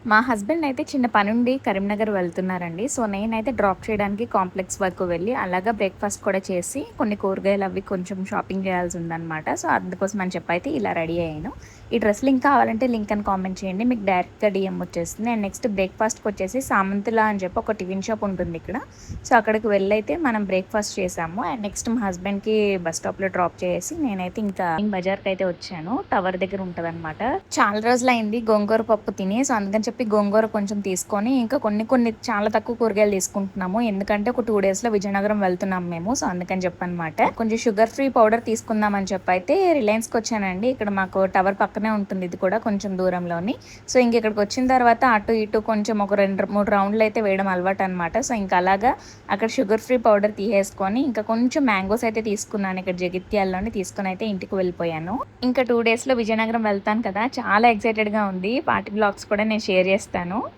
మా హస్బెండ్ అయితే చిన్న పనుండి కరీంనగర్ వెళ్తున్నారండి. సో, నేనైతే డ్రాప్ చేయడానికి కాంప్లెక్స్ వరకు వెళ్ళి, అలాగా బ్రేక్‌ఫాస్ట్ కూడా చేసి, కొన్ని కూరగాయలు అవి కొంచెం షాపింగ్ చేయాల్సుందనమాట. సో, అందుకోసం అని చెప్పైతే ఇలా రెడీ అయ్యాను. ఈ డ్రెస్ లింక్ కావాలంటే లింక్ అని కామెంట్ చేయండి. మీకు డైరెక్ట్‌గా డీఎం వచ్చేస్తుంది. అండ్ నెక్స్ట్ బ్రేక్‌ఫాస్ట్‌కొచ్చేసి సామంతుల అని చెప్పి ఒక టిఫిన్ షాప్ ఉంటుంది ఇక్కడ. సో, అక్కడికి వెళ్ళైతే మనం బ్రేక్‌ఫాస్ట్ చేసాము. అండ్ నెక్స్ట్ మా హస్బెండ్‌కి బస్ స్టాప్‌లో డ్రాప్ చేసేసి, నేనైతే ఇంకా బజార్‌కైతే వచ్చాను. టవర్ దగ్గర ఉంటదనమాట. చాలా రోజులైంది గోంగూర పప్పు తిని. సో, అందుకని చెప్పి గోంగూర కొంచెం తీసుకొని, ఇంకా కొన్ని కొన్ని చాలా తక్కువ కూరగాయలు తీసుకుంటున్నాము. ఎందుకంటే ఒక 2 డేస్‌లో విజయనగరం వెళ్తున్నాం మేము. సో, అందుకని చెప్పనమాట. కొంచెం షుగర్ ఫ్రీ పౌడర్ తీసుకుందాం అని చెప్పైతే రిలయన్స్‌కొచ్చానండి. ఇక్కడ మాకు టవర్ పక్కనే ఉంటుంది ఇది కూడా కొంచెం దూరంలోని. సో, ఇంక ఇక్కడికొచ్చిన తర్వాత అటు ఇటు కొంచెం ఒక 2, 3 రౌండ్‌లయితే వేయడం అలవాటనమాట. సో, ఇంక అలాగా అక్కడ షుగర్ ఫ్రీ పౌడర్ తీసేసుకొని, ఇంకా కొంచెం మ్యాంగోస్ అయితే తీసుకున్నాను ఇక్కడ జగిత్యాలలోని. తీసుకొనైతే ఇంటికి వెళ్ళిపోయాను. ఇంకా 2 డేస్‌లో విజయనగరం వెళ్తాను కదా! చాలా ఎక్సైటెడ్‌గా ఉంది. వాటి వ్లాగ్స్ కూడా నేను షేర్ చేస్తాను.